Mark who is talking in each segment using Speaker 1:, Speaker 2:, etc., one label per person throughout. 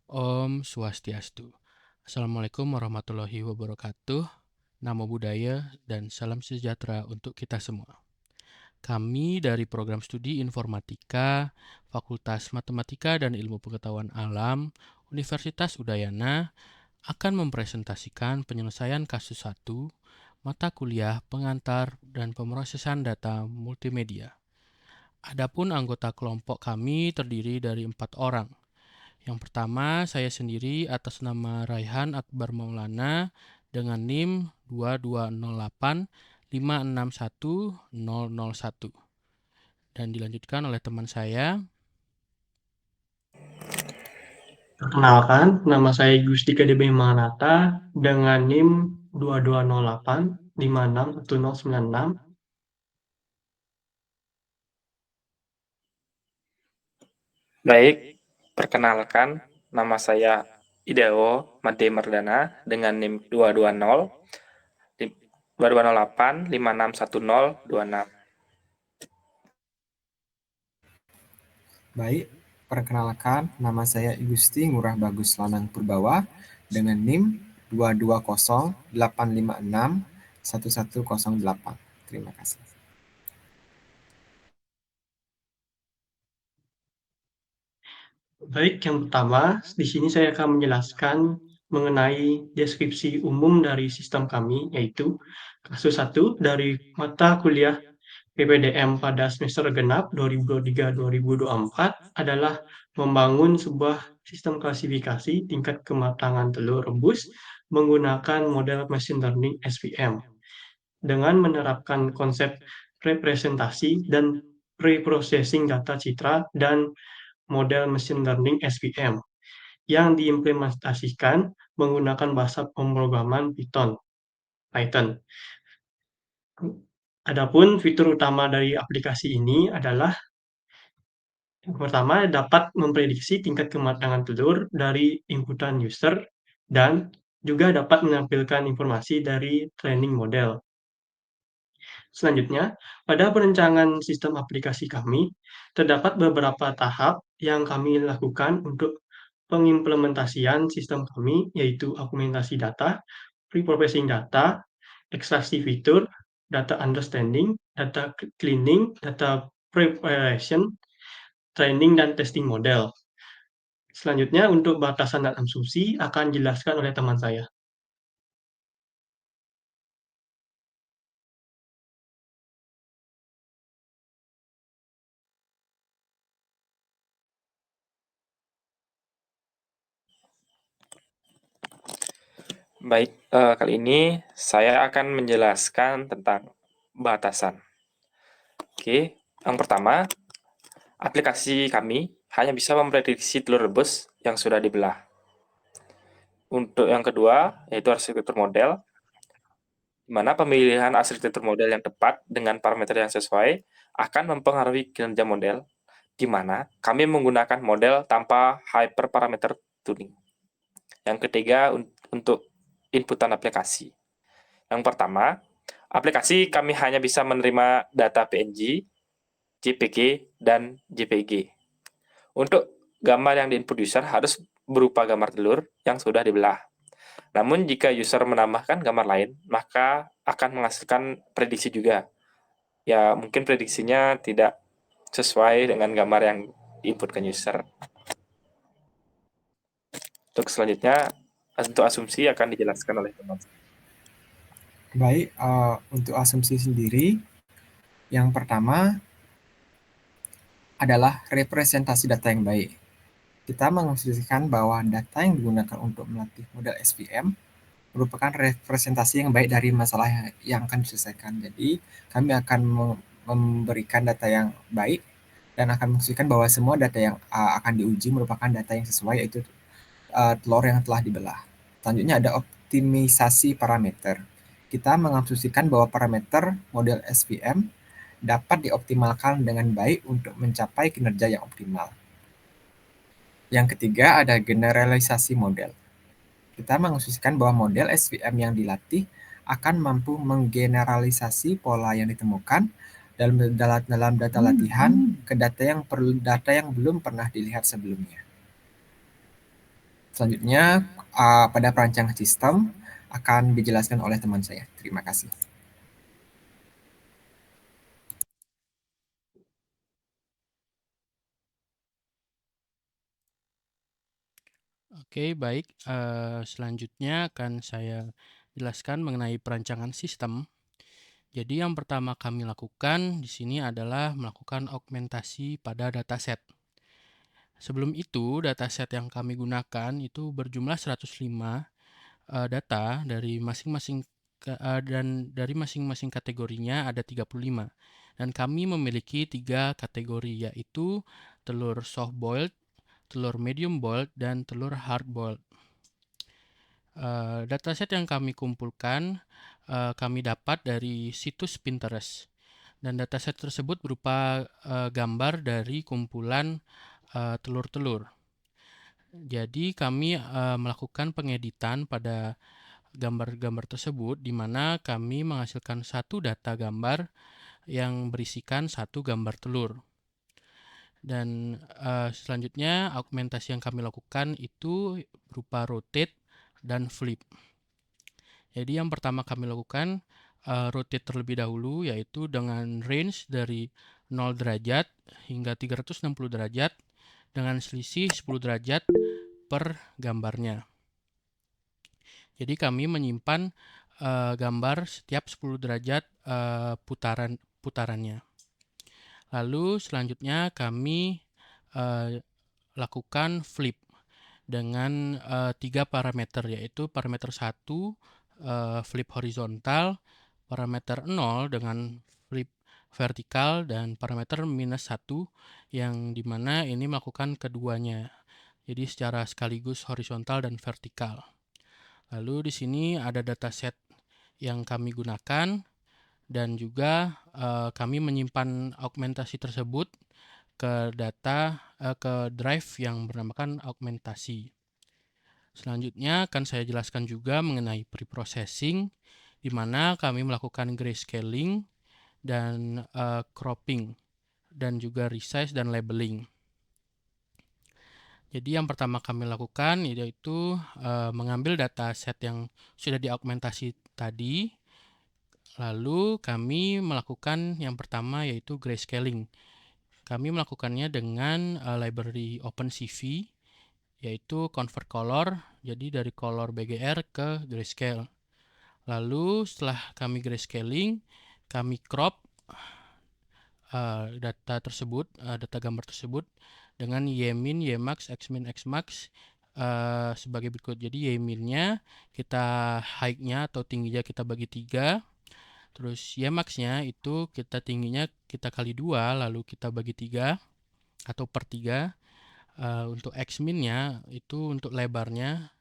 Speaker 1: Om Swastiastu. Assalamualaikum warahmatullahi wabarakatuh. Namo Buddhaya dan salam sejahtera untuk kita semua. Kami dari program studi Informatika, Fakultas Matematika dan Ilmu Pengetahuan Alam, Universitas Udayana akan mempresentasikan penyelesaian kasus 1, mata kuliah pengantar dan pemrosesan data multimedia. Adapun anggota kelompok kami terdiri dari 4 orang. Yang pertama, saya sendiri atas nama Raihan Akbar Maulana dengan NIM 2208561001 dan dilanjutkan oleh teman saya.
Speaker 2: Perkenalkan, nama saya Gusti KDB Manata dengan NIM 2208561096.
Speaker 3: Baik, perkenalkan, nama saya Idewo Made Mardana dengan NIM 2208561026.
Speaker 4: Baik, perkenalkan, nama saya Gusti Ngurah Bagus Lanang Purbawa dengan NIM 22085611108. Terima kasih.
Speaker 2: Baik, yang pertama, di sini saya akan menjelaskan mengenai deskripsi umum dari sistem kami, yaitu kasus 1 dari mata kuliah PPDM pada semester genap 2023-2024 adalah membangun sebuah sistem klasifikasi tingkat kematangan telur rebus menggunakan model machine learning SVM dengan menerapkan konsep representasi dan pre-processing data citra dan model machine learning SVM yang diimplementasikan menggunakan bahasa pemrograman Python. Adapun fitur utama dari aplikasi ini adalah yang pertama dapat memprediksi tingkat kematangan telur dari inputan user dan juga dapat menampilkan informasi dari training model. Selanjutnya, pada perencanaan sistem aplikasi kami, terdapat beberapa tahap yang kami lakukan untuk pengimplementasian sistem kami, yaitu augmentasi data, pre-processing data, ekstraksi fitur, data understanding, data cleaning, data preparation, training, dan testing model. Selanjutnya, untuk batasan dan asumsi akan dijelaskan oleh teman saya.
Speaker 3: Baik, kali ini saya akan menjelaskan tentang batasan. Oke, yang pertama, aplikasi kami hanya bisa memprediksi telur rebus yang sudah dibelah. Untuk yang kedua, yaitu arsitektur model, di mana pemilihan arsitektur model yang tepat dengan parameter yang sesuai akan mempengaruhi kinerja model, di mana kami menggunakan model tanpa hyperparameter tuning. Yang ketiga, untuk inputan aplikasi. Yang pertama, aplikasi kami hanya bisa menerima data PNG, JPG, dan JPG. Untuk gambar yang di-input user harus berupa gambar telur yang sudah dibelah. Namun jika user menambahkan gambar lain, maka akan menghasilkan prediksi juga. Ya, mungkin prediksinya tidak sesuai dengan gambar yang diinputkan user. Untuk selanjutnya, untuk asumsi akan dijelaskan oleh teman.
Speaker 4: Baik, untuk asumsi sendiri, yang pertama adalah representasi data yang baik. Kita mengasumsikan bahwa data yang digunakan untuk melatih model SVM merupakan representasi yang baik dari masalah yang akan diselesaikan. Jadi, kami akan memberikan data yang baik dan akan mengasumsikan bahwa semua data yang akan diuji merupakan data yang sesuai, yaitu telur yang telah dibelah. Selanjutnya ada optimisasi parameter. Kita mengasumsikan bahwa parameter model SVM dapat dioptimalkan dengan baik untuk mencapai kinerja yang optimal. Yang ketiga ada generalisasi model. Kita mengasumsikan bahwa model SVM yang dilatih akan mampu menggeneralisasi pola yang ditemukan dalam data latihan ke data yang belum pernah dilihat sebelumnya. Selanjutnya, pada perancangan sistem akan dijelaskan oleh teman saya. Terima kasih.
Speaker 1: Oke, baik. Selanjutnya akan saya jelaskan mengenai perancangan sistem. Jadi yang pertama kami lakukan di sini adalah melakukan augmentasi pada dataset. Sebelum itu, dataset yang kami gunakan itu berjumlah 105 data dari masing-masing dan dari masing-masing kategorinya ada 35. Dan kami memiliki 3 kategori, yaitu telur soft boiled, telur medium boiled, dan telur hard boiled. Dataset yang kami kumpulkan kami dapat dari situs Pinterest, dan dataset tersebut berupa gambar dari kumpulan telur-telur. Jadi kami melakukan pengeditan pada gambar-gambar tersebut, di mana kami menghasilkan satu data gambar yang berisikan satu gambar telur. Dan selanjutnya augmentasi yang kami lakukan itu berupa rotate dan flip. Jadi yang pertama kami lakukan rotate terlebih dahulu, yaitu dengan range dari 0 derajat hingga 360 derajat dengan selisih 10 derajat per gambarnya. Jadi kami menyimpan gambar setiap 10 derajat putarannya. Lalu selanjutnya kami lakukan flip dengan 3 parameter, yaitu parameter 1 flip horizontal, parameter 0 dengan flip vertikal, dan parameter minus 1 yang dimana ini melakukan keduanya. Jadi secara sekaligus horizontal dan vertikal. Lalu di sini ada dataset yang kami gunakan, dan juga kami menyimpan augmentasi tersebut ke drive yang bernamakan augmentasi. Selanjutnya akan saya jelaskan juga mengenai preprocessing, di mana kami melakukan grayscaling dan cropping, dan juga resize dan labeling. Jadi yang pertama kami lakukan yaitu mengambil dataset yang sudah diaugmentasi tadi, lalu kami melakukan yang pertama yaitu grayscaling. Kami melakukannya dengan library OpenCV, yaitu convert color, jadi dari color BGR ke grayscale. Lalu setelah kami grayscaling, kami crop data tersebut, data gambar tersebut dengan Ymin, Ymax, Xmin, Xmax sebagai berikut. Jadi Ymin-nya kita height-nya atau tingginya kita bagi 3, terus Ymax-nya itu kita tingginya kita kali 2, lalu kita bagi 3 atau per 3. Untuk Xmin-nya itu untuk lebarnya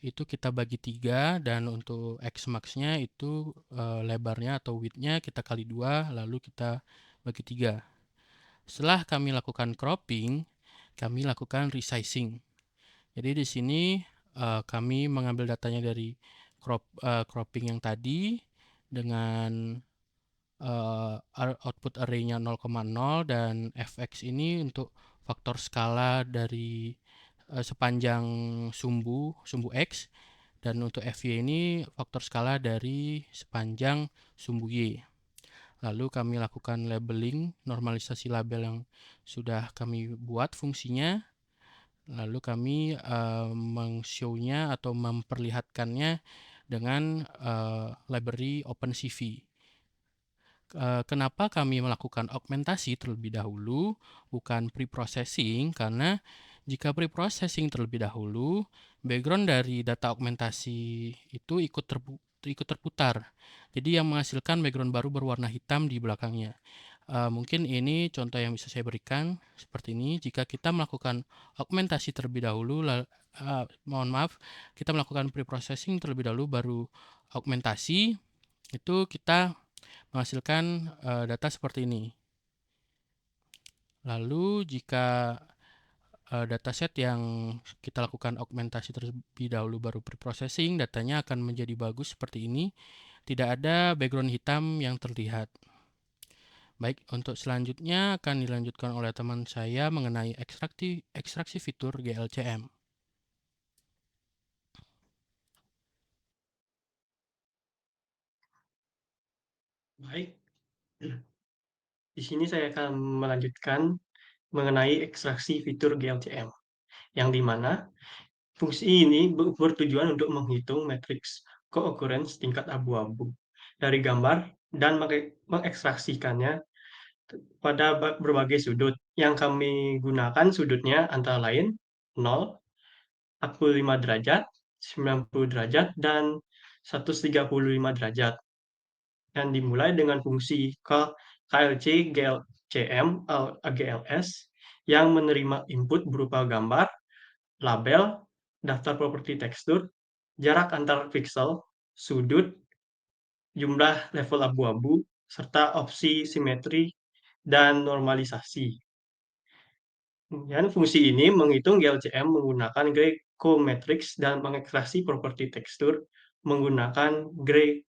Speaker 1: itu kita bagi 3, dan untuk Xmax-nya itu lebarnya atau width-nya kita kali 2, lalu kita bagi 3. Setelah kami lakukan cropping, kami lakukan resizing. Jadi di sini kami mengambil datanya dari cropping yang tadi dengan output array-nya 0,0, dan fx ini untuk faktor skala dari sepanjang sumbu x, dan untuk fy ini faktor skala dari sepanjang sumbu y. Lalu kami lakukan labeling, normalisasi label yang sudah kami buat fungsinya. Lalu kami meng-show-nya atau memperlihatkannya dengan library OpenCV. Kenapa kami melakukan augmentasi terlebih dahulu, bukan pre-processing? Karena jika pre-processing terlebih dahulu, background dari data augmentasi itu ikut terputar. Jadi yang menghasilkan background baru berwarna hitam di belakangnya. Mungkin ini contoh yang bisa saya berikan seperti ini. Jika kita melakukan augmentasi terlebih dahulu, kita melakukan pre-processing terlebih dahulu baru augmentasi, itu kita menghasilkan data seperti ini. Lalu jika dataset yang kita lakukan augmentasi terlebih dahulu baru preprocessing, datanya akan menjadi bagus seperti ini. Tidak ada background hitam yang terlihat. Baik, untuk selanjutnya akan dilanjutkan oleh teman saya mengenai ekstraksi fitur GLCM.
Speaker 2: Baik, di sini saya akan melanjutkan mengenai ekstraksi fitur GLCM, yang di mana fungsi ini bertujuan untuk menghitung matriks co-occurrence tingkat abu-abu dari gambar dan mengekstraksikannya pada berbagai sudut. Yang kami gunakan sudutnya antara lain 0, 45 derajat, 90 derajat, dan 135 derajat. Dan dimulai dengan fungsi KLC GLCM AGLS yang menerima input berupa gambar, label, daftar properti tekstur, jarak antar pixel, sudut, jumlah level abu-abu, serta opsi simetri dan normalisasi. Dan fungsi ini menghitung GLCM menggunakan Greco matrix dan mengekstraksi properti tekstur menggunakan Greco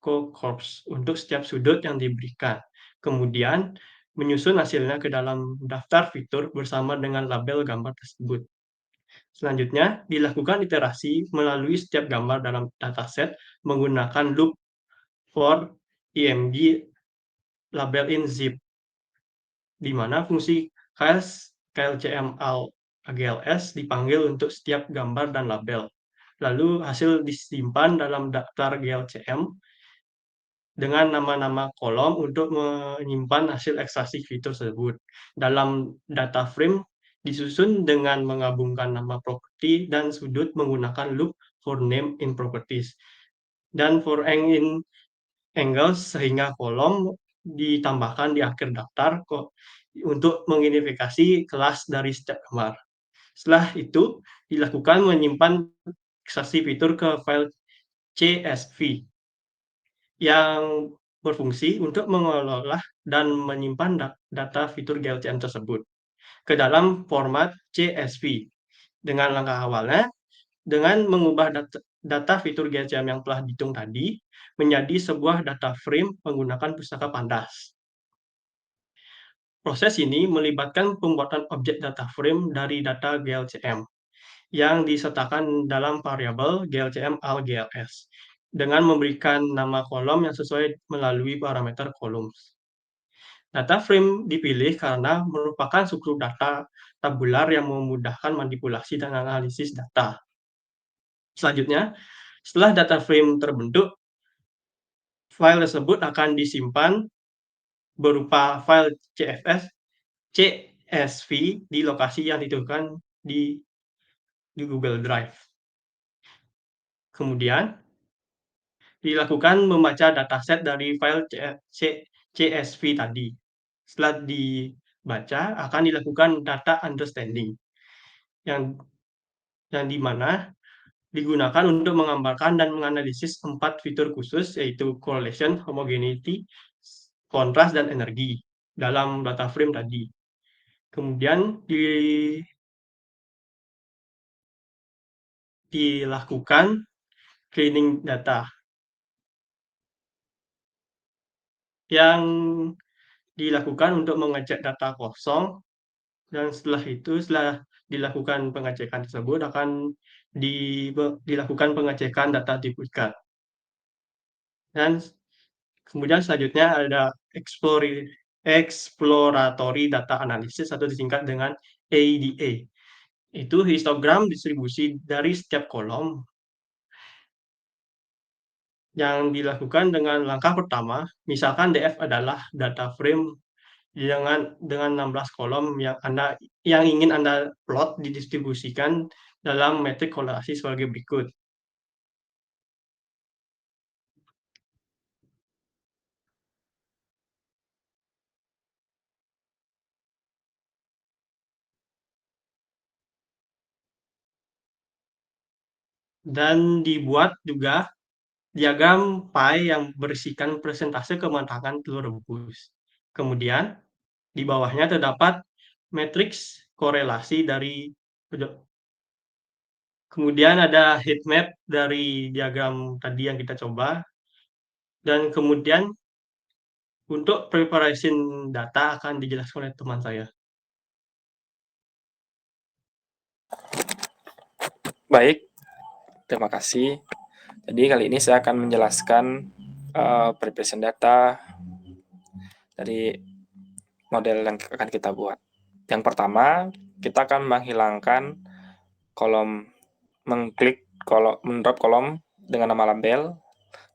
Speaker 2: corps untuk setiap sudut yang diberikan. Kemudian menyusun hasilnya ke dalam daftar fitur bersama dengan label gambar tersebut. Selanjutnya, dilakukan iterasi melalui setiap gambar dalam dataset menggunakan loop for img label in zip, di mana fungsi KLCM AGLS dipanggil untuk setiap gambar dan label. Lalu hasil disimpan dalam daftar GLCM dengan nama-nama kolom untuk menyimpan hasil ekstraksi fitur tersebut. Dalam data frame disusun dengan menggabungkan nama properti dan sudut menggunakan loop for name in properties dan for in angles, sehingga kolom ditambahkan di akhir daftar untuk mengidentifikasi kelas dari setiap gambar. Setelah itu dilakukan menyimpan ekstraksi fitur ke file CSV yang berfungsi untuk mengelola dan menyimpan data fitur GLCM tersebut ke dalam format CSV. Dengan langkah awalnya, dengan mengubah data fitur GLCM yang telah dihitung tadi menjadi sebuah data frame menggunakan pustaka pandas. Proses ini melibatkan pembuatan objek data frame dari data GLCM yang disertakan dalam variabel GLCM ALGLS dengan memberikan nama kolom yang sesuai melalui parameter columns. Data frame dipilih karena merupakan subgrup data tabular yang memudahkan manipulasi dan analisis data. Selanjutnya, setelah data frame terbentuk, file tersebut akan disimpan berupa file CSV di lokasi yang ditentukan di Google Drive. Kemudian, dilakukan membaca dataset dari file CSV tadi. Setelah dibaca, akan dilakukan data understanding, yang dimana digunakan untuk menggambarkan dan menganalisis 4 fitur khusus, yaitu correlation, homogeneity, kontras, dan energi dalam data frame tadi. Kemudian dilakukan cleaning data yang dilakukan untuk mengecek data kosong, dan setelah dilakukan pengecekan tersebut akan dilakukan pengecekan data duplikat. Dan kemudian selanjutnya ada exploratory data analysis atau disingkat dengan ADA. Itu histogram distribusi dari setiap kolom yang dilakukan dengan langkah pertama. Misalkan DF adalah data frame dengan 16 kolom yang ingin Anda plot didistribusikan dalam metrik korelasi sebagai berikut. Dan dibuat juga diagram pie yang berisikan persentase kematangan telur rebus. Kemudian di bawahnya terdapat matriks korelasi dari, kemudian ada heat map dari diagram tadi yang kita coba, dan kemudian untuk preparation data akan dijelaskan oleh teman saya.
Speaker 3: Baik, terima kasih. Jadi kali ini saya akan menjelaskan preparation data dari model yang akan kita buat. Yang pertama, kita akan menghilangkan kolom, mendrop kolom dengan nama label.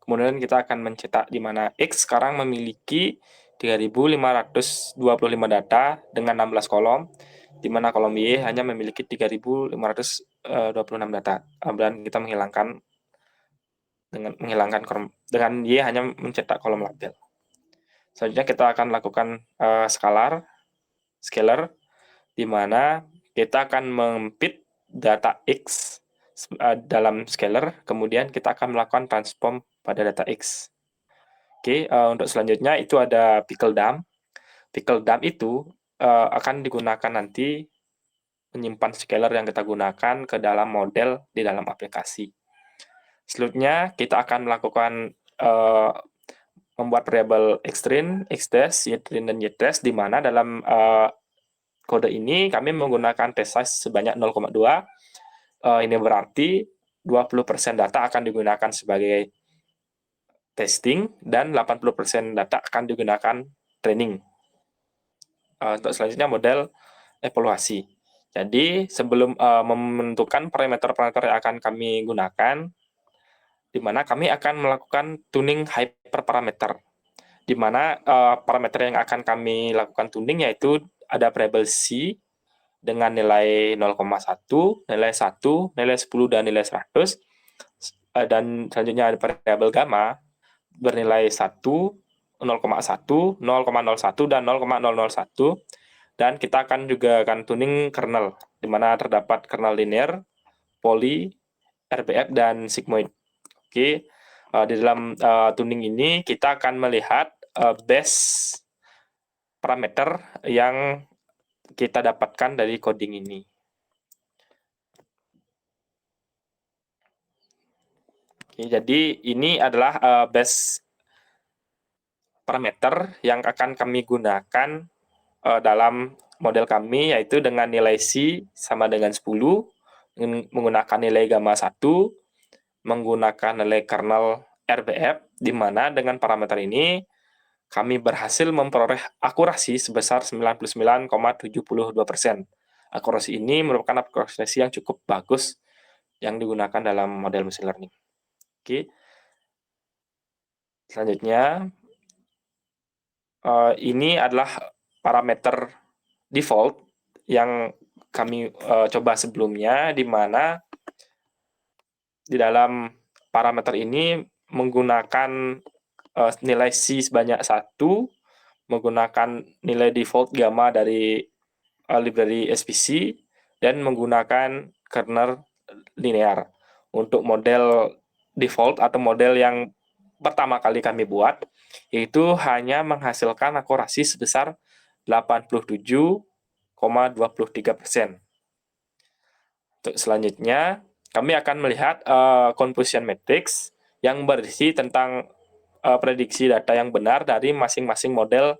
Speaker 3: Kemudian kita akan mencetak di mana X sekarang memiliki 3.525 data dengan 16 kolom, di mana kolom Y hanya memiliki 3.526 data. Dan kita menghilangkan dengan Y hanya mencetak kolom label. Selanjutnya kita akan lakukan scalar, di mana kita akan mengempit data X dalam scalar, kemudian kita akan melakukan transform pada data X. Oke, untuk selanjutnya itu ada pickle dump. Pickle dump itu akan digunakan nanti menyimpan scalar yang kita gunakan ke dalam model di dalam aplikasi. Selanjutnya kita akan melakukan membuat variabel xtrain, xtrace, ytrain, dan ytrace, di mana dalam kode ini kami menggunakan test size sebanyak 0,2. Ini berarti 20% data akan digunakan sebagai testing dan 80% data akan digunakan training. Untuk selanjutnya model evaluasi. Jadi sebelum menentukan parameter-parameter yang akan kami gunakan, di mana kami akan melakukan tuning hyperparameter, di mana parameter yang akan kami lakukan tuning yaitu ada variabel C dengan nilai 0,1, nilai 1, nilai 10, dan nilai 100. Dan selanjutnya ada variabel gamma bernilai 1, 0,1, 0,01, dan 0,001. Dan kita akan juga tuning kernel, di mana terdapat kernel linear, poly, RBF, dan sigmoid. Oke, di dalam tuning ini kita akan melihat base parameter yang kita dapatkan dari coding ini. Oke, jadi ini adalah base parameter yang akan kami gunakan dalam model kami, yaitu dengan nilai C sama dengan 10, menggunakan nilai gamma 1, menggunakan nilai kernel RBF, di mana dengan parameter ini kami berhasil memperoleh akurasi sebesar 99,72%. Akurasi ini merupakan akurasi yang cukup bagus yang digunakan dalam model machine learning. Oke. Selanjutnya, ini adalah parameter default yang kami coba sebelumnya, di mana di dalam parameter ini menggunakan nilai C sebanyak 1, menggunakan nilai default gamma dari library SVC, dan menggunakan kernel linear. Untuk model default atau model yang pertama kali kami buat, yaitu hanya menghasilkan akurasi sebesar 87,23%. Untuk selanjutnya, kami akan melihat confusion matrix yang berisi tentang prediksi data yang benar dari masing-masing model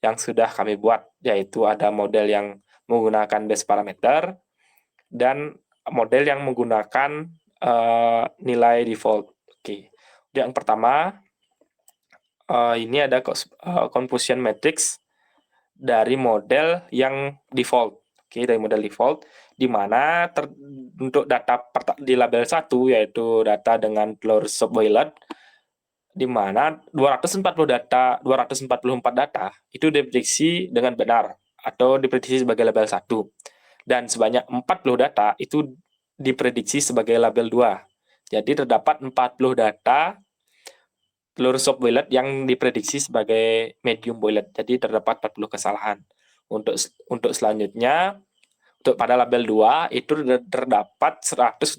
Speaker 3: yang sudah kami buat, yaitu ada model yang menggunakan base parameter dan model yang menggunakan nilai default. Oke, yang pertama ini ada confusion matrix dari model yang default. Oke, dari model default, di mana untuk data di label 1, yaitu data dengan telur subboiled, di mana 244 data itu diprediksi dengan benar atau diprediksi sebagai label 1, dan sebanyak 40 data itu diprediksi sebagai label 2. Jadi terdapat 40 data telur subboiled yang diprediksi sebagai medium boiled. Jadi terdapat 40 kesalahan. Untuk selanjutnya, untuk pada label 2 itu terdapat 129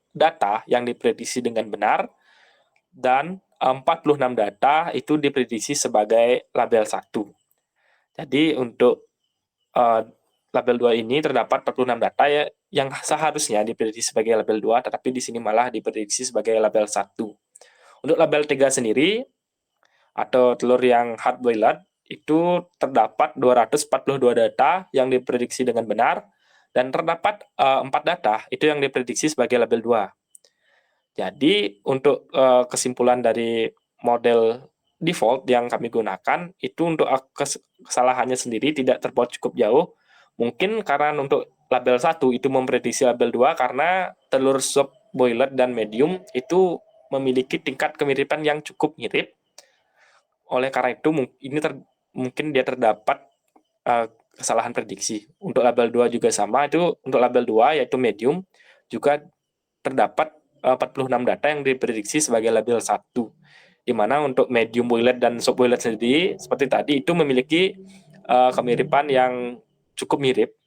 Speaker 3: data yang diprediksi dengan benar, dan 46 data itu diprediksi sebagai label 1. Jadi untuk label 2 ini terdapat 46 data yang seharusnya diprediksi sebagai label 2, tetapi di sini malah diprediksi sebagai label 1. Untuk label 3 sendiri, atau telur yang hard boiled, itu terdapat 242 data yang diprediksi dengan benar, dan terdapat 4 data itu yang diprediksi sebagai label 2. Jadi untuk kesimpulan dari model default yang kami gunakan itu untuk kesalahannya sendiri tidak terpaut cukup jauh. Mungkin karena untuk label 1 itu memprediksi label 2 karena telur sop boiler dan medium itu memiliki tingkat kemiripan yang cukup mirip. Oleh karena itu mungkin dia terdapat kesalahan prediksi. Untuk label 2 juga sama, itu untuk label 2 yaitu medium juga terdapat 46 data yang diprediksi sebagai label 1. Di mana untuk medium boiler dan sop boiler sendiri seperti tadi itu memiliki kemiripan yang cukup mirip.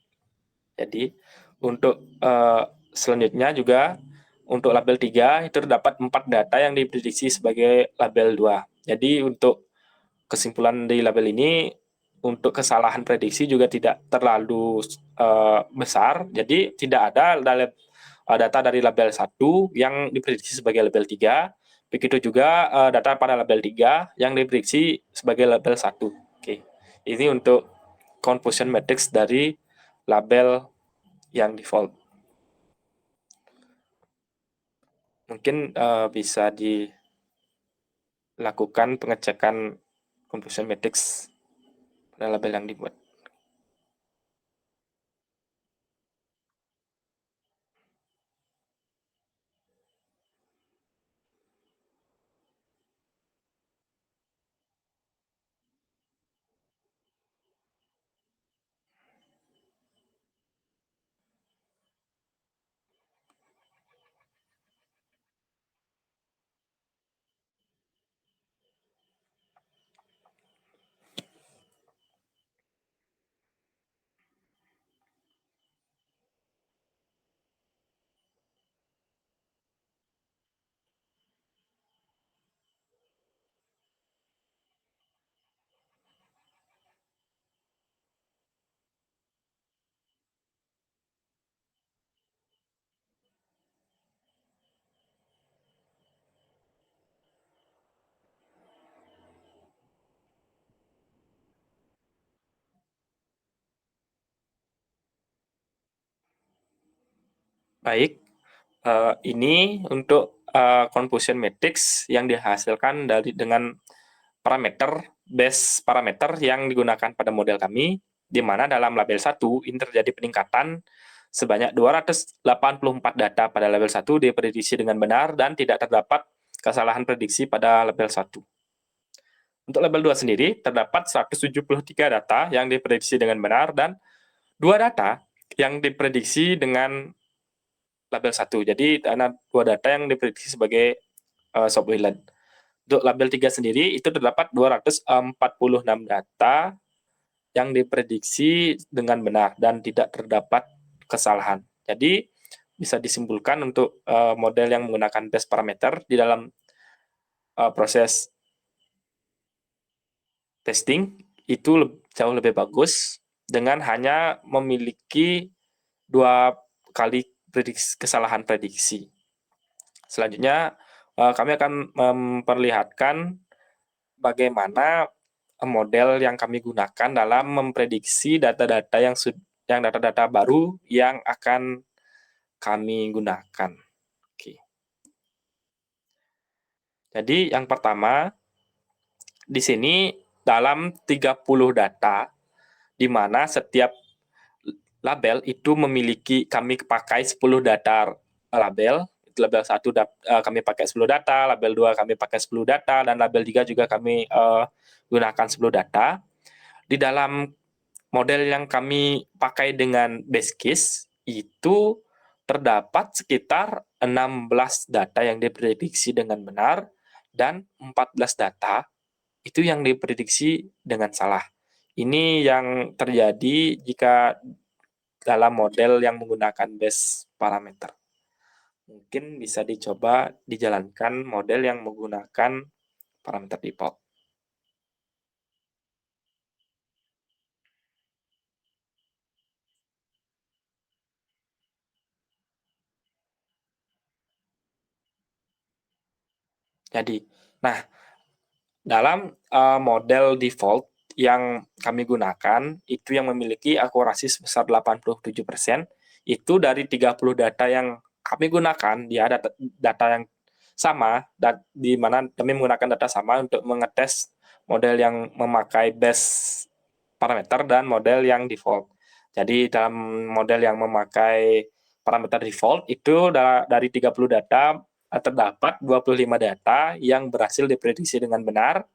Speaker 3: Jadi untuk selanjutnya juga untuk label 3 itu terdapat 4 data yang diprediksi sebagai label 2. Jadi untuk kesimpulan dari label ini untuk kesalahan prediksi juga tidak terlalu besar. Jadi tidak ada data dari label 1 yang diprediksi sebagai label 3. Begitu juga data pada label 3 yang diprediksi sebagai label 1. Oke. Ini untuk confusion matrix dari label yang default. Mungkin bisa dilakukan pengecekan confusion matrix pada label yang dibuat. Baik, ini untuk confusion matrix yang dihasilkan dengan parameter base parameter yang digunakan pada model kami, di mana dalam label 1 ini terjadi peningkatan sebanyak 284 data pada label 1 diprediksi dengan benar dan tidak terdapat kesalahan prediksi pada label 1. Untuk label 2 sendiri, terdapat 173 data yang diprediksi dengan benar dan 2 data yang diprediksi dengan label 1. Jadi ada 2 data yang diprediksi sebagai sop boiler. Untuk label 3 sendiri itu terdapat 246 data yang diprediksi dengan benar dan tidak terdapat kesalahan. Jadi bisa disimpulkan untuk model yang menggunakan base parameter di dalam proses testing itu jauh lebih bagus dengan hanya memiliki 2 kali kesalahan prediksi. Selanjutnya kami akan memperlihatkan bagaimana model yang kami gunakan dalam memprediksi data-data data-data baru yang akan kami gunakan. Oke. Jadi yang pertama di sini dalam 30 data di mana setiap label itu kami pakai 10 data label. Label 1 kami pakai 10 data, label 2 kami pakai 10 data, dan label 3 juga kami gunakan 10 data. Di dalam model yang kami pakai dengan base case, itu terdapat sekitar 16 data yang diprediksi dengan benar, dan 14 data itu yang diprediksi dengan salah. Ini yang terjadi jika dalam model yang menggunakan base parameter. Mungkin bisa dicoba dijalankan model yang menggunakan parameter default. Jadi, nah, dalam model default yang kami gunakan, itu yang memiliki akurasi sebesar 87%, itu dari 30 data yang kami gunakan, dia data yang sama, dan di mana kami menggunakan data sama untuk mengetes model yang memakai base parameter dan model yang default. Jadi dalam model yang memakai parameter default itu dari 30 data terdapat 25 data yang berhasil diprediksi dengan benar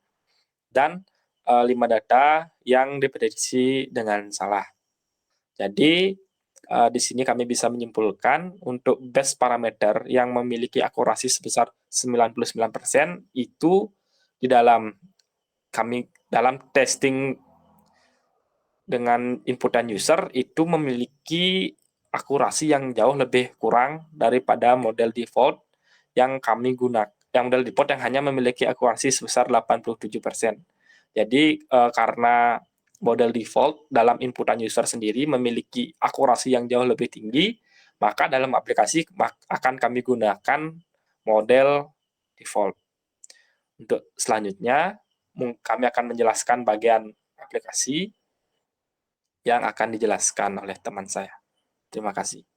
Speaker 3: dan 5 data yang diprediksi dengan salah. Jadi di sini kami bisa menyimpulkan untuk base parameter yang memiliki akurasi sebesar 99% itu di dalam testing dengan inputan user itu memiliki akurasi yang jauh lebih kurang daripada model default yang kami gunakan. Yang model default yang hanya memiliki akurasi sebesar 87%. Jadi karena model default dalam inputan user sendiri memiliki akurasi yang jauh lebih tinggi, maka dalam aplikasi akan kami gunakan model default. Untuk selanjutnya, kami akan menjelaskan bagian aplikasi yang akan dijelaskan oleh teman saya. Terima kasih.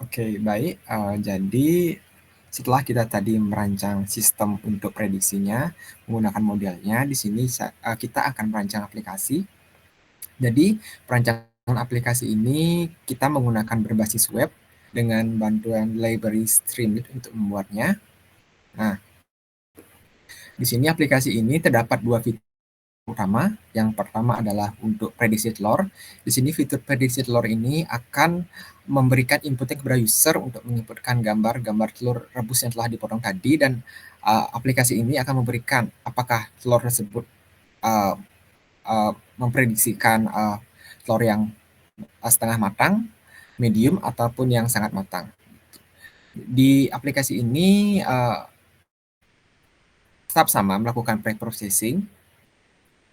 Speaker 4: Oke, baik. Jadi setelah kita tadi merancang sistem untuk prediksinya menggunakan modelnya, di sini kita akan merancang aplikasi. Jadi perancangan aplikasi ini kita menggunakan berbasis web dengan bantuan library Streamlit untuk membuatnya. Nah, di sini aplikasi ini terdapat dua fitur utama. Yang pertama adalah untuk prediksi telur. Di sini fitur prediksi telur ini akan memberikan inputnya kepada user untuk menginputkan gambar telur rebus yang telah dipotong tadi, dan aplikasi ini akan memberikan apakah telur tersebut memprediksikan telur yang setengah matang, medium, ataupun yang sangat matang. Di aplikasi ini tetap sama melakukan pre-processing,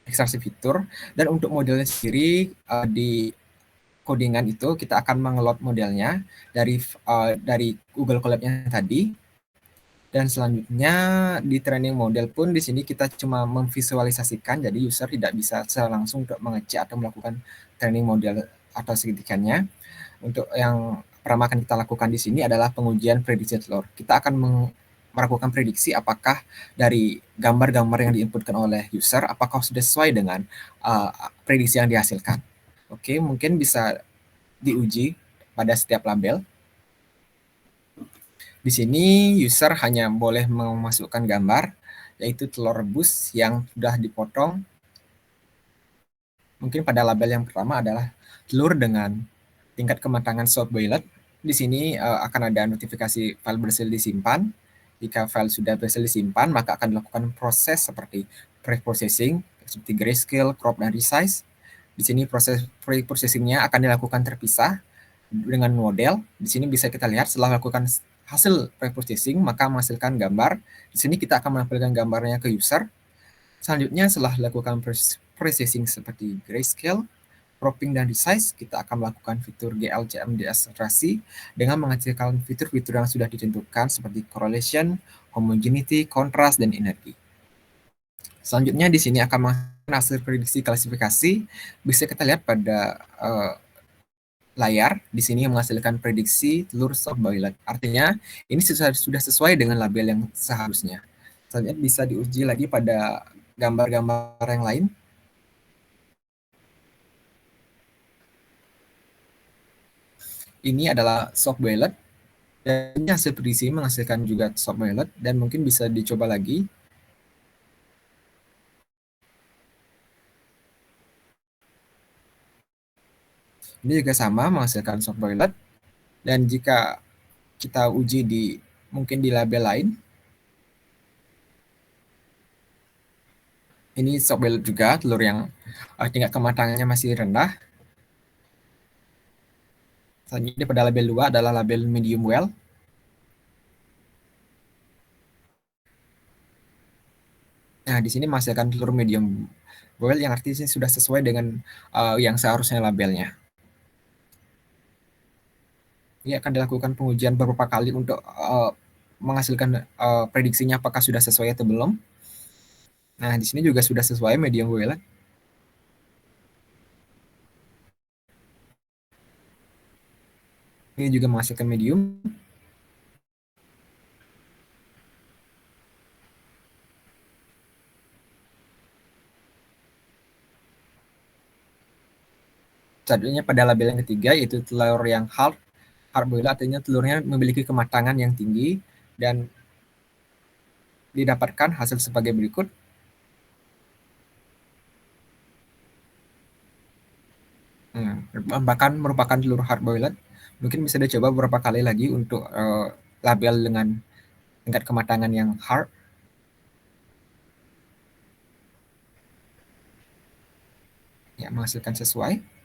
Speaker 4: ekstraksi fitur, dan untuk modelnya sendiri di codingan itu kita akan mengeload modelnya dari Google Colab-nya tadi, dan selanjutnya di training model pun di sini kita cuma memvisualisasikan, jadi user tidak bisa langsung untuk mengecek atau melakukan training model atau segitikannya. Untuk yang pertama akan kita lakukan di sini adalah pengujian prediksi telur. Kita akan melakukan prediksi apakah dari gambar-gambar yang diinputkan oleh user apakah sudah sesuai dengan prediksi yang dihasilkan. Oke, mungkin bisa diuji pada setiap label. Di sini user hanya boleh memasukkan gambar, yaitu telur rebus yang sudah dipotong. Mungkin pada label yang pertama adalah telur dengan tingkat kematangan soft boiled. Di sini akan ada notifikasi file berhasil disimpan. Jika file sudah berhasil disimpan, maka akan dilakukan proses seperti pre-processing, seperti grayscale, crop, dan resize. Di sini proses pre-processingnya akan dilakukan terpisah dengan model. Di sini bisa kita lihat setelah melakukan hasil pre-processing, maka menghasilkan gambar. Di sini kita akan menampilkan gambarnya ke user. Selanjutnya setelah dilakukan processing seperti grayscale, cropping, dan resize, kita akan melakukan fitur GLCM deakselerasi dengan menghasilkan fitur-fitur yang sudah ditentukan seperti correlation, homogeneity, contrast, dan energi. Selanjutnya di sini akan menghasilkan hasil prediksi klasifikasi. Bisa kita lihat pada layar, di sini menghasilkan prediksi telur soft boiled. Artinya ini sudah sesuai dengan label yang seharusnya. Selanjutnya bisa diuji lagi pada gambar-gambar yang lain. Ini adalah soft boiled, dan ini hasil prediksi menghasilkan juga soft boiled, dan mungkin bisa dicoba lagi. Ini juga sama menghasilkan soft boiled, dan jika kita uji mungkin di label lain, ini soft boiled juga, telur yang tingkat kematangannya masih rendah. Selanjutnya pada label 2 adalah label medium well. Nah, di sini menghasilkan telur medium well yang artinya sudah sesuai dengan yang seharusnya labelnya. Ini akan dilakukan pengujian beberapa kali untuk menghasilkan prediksinya apakah sudah sesuai atau belum. Nah, di sini juga sudah sesuai medium well. Ini juga menghasilkan medium. Selanjutnya pada label yang ketiga yaitu telur yang hard boiled, artinya telurnya memiliki kematangan yang tinggi dan didapatkan hasil sebagai berikut. Bahkan merupakan telur hard boiled. Mungkin bisa dicoba beberapa kali lagi untuk label dengan tingkat kematangan yang hard. Ya, menghasilkan sesuai.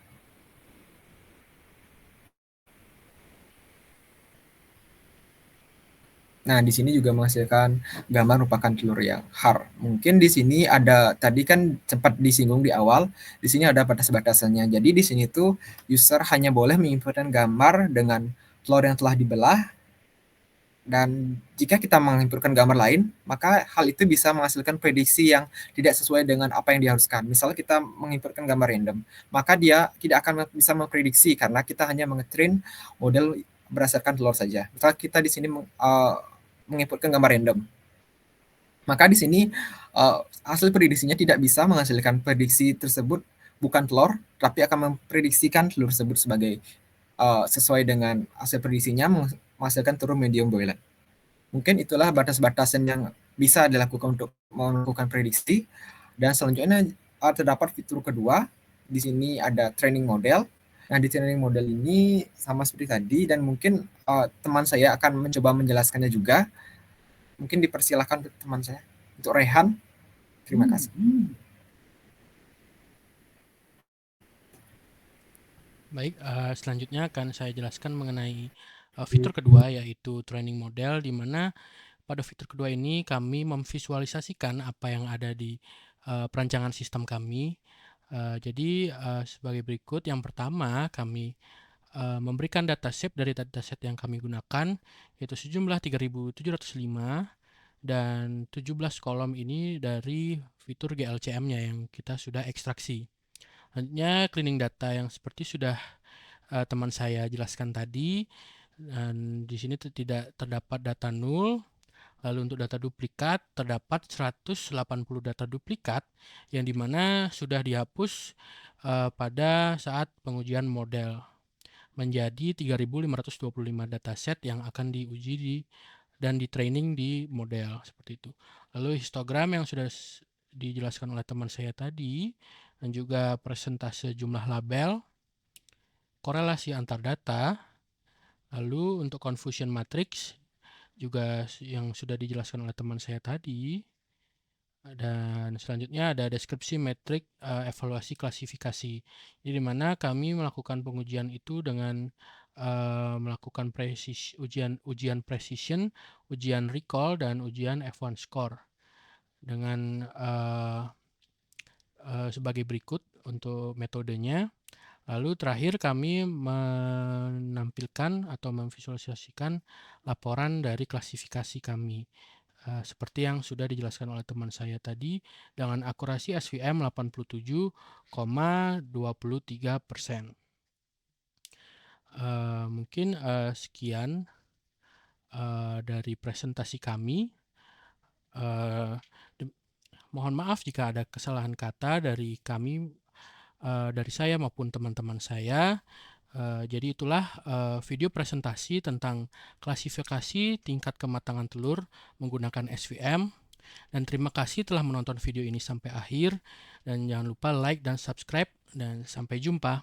Speaker 4: Nah, di sini juga menghasilkan gambar merupakan telur yang hard. Mungkin di sini ada, tadi kan sempat disinggung di awal, di sini ada batas-batasannya. Jadi di sini tuh user hanya boleh menginputkan gambar dengan telur yang telah dibelah, dan jika kita menginputkan gambar lain, maka hal itu bisa menghasilkan prediksi yang tidak sesuai dengan apa yang diharuskan. Misalnya kita menginputkan gambar random, maka dia tidak akan bisa memprediksi karena kita hanya mengetrain model berdasarkan telur saja. Misalnya kita di sini menginputkan gambar random, maka di sini hasil prediksinya tidak bisa menghasilkan prediksi tersebut bukan telur, tapi akan memprediksikan telur tersebut sebagai sesuai dengan hasil prediksinya menghasilkan telur medium boiled. Mungkin itulah batas-batasan yang bisa dilakukan untuk melakukan prediksi. Dan selanjutnya terdapat fitur kedua. Di sini ada training model. Nah, di training model ini sama seperti tadi, dan mungkin teman saya akan mencoba menjelaskannya juga. Mungkin dipersilakan untuk teman saya, untuk Rehan. Terima kasih.
Speaker 1: Baik, selanjutnya akan saya jelaskan mengenai fitur kedua, yaitu training model, di mana pada fitur kedua ini kami memvisualisasikan apa yang ada di perancangan sistem kami. Jadi sebagai berikut, yang pertama kami memberikan dataset dari dataset yang kami gunakan, yaitu sejumlah 3.705, dan 17 kolom ini dari fitur GLCM-nya yang kita sudah ekstraksi. Selanjutnya cleaning data yang seperti sudah teman saya jelaskan tadi, dan di sini tidak terdapat data null. Lalu untuk data duplikat terdapat 180 data duplikat yang dimana sudah dihapus pada saat pengujian model, menjadi 3.525 dataset yang akan diuji dan di training di model, seperti itu. Lalu histogram yang sudah dijelaskan oleh teman saya tadi, dan juga persentase jumlah label, korelasi antar data, lalu untuk confusion matrix juga yang sudah dijelaskan oleh teman saya tadi, dan selanjutnya ada deskripsi metrik evaluasi klasifikasi, di mana kami melakukan pengujian itu dengan melakukan ujian precision, ujian recall, dan ujian F1 score dengan sebagai berikut untuk metodenya. Lalu terakhir kami menampilkan atau memvisualisasikan laporan dari klasifikasi kami, seperti yang sudah dijelaskan oleh teman saya tadi, dengan akurasi SVM 87,23%. Mungkin sekian dari presentasi kami. Mohon maaf jika ada kesalahan kata dari kami, dari saya maupun teman-teman saya. Jadi itulah video presentasi tentang klasifikasi tingkat kematangan telur menggunakan SVM. Dan terima kasih telah menonton video ini sampai akhir. Dan jangan lupa like dan subscribe. Dan sampai jumpa.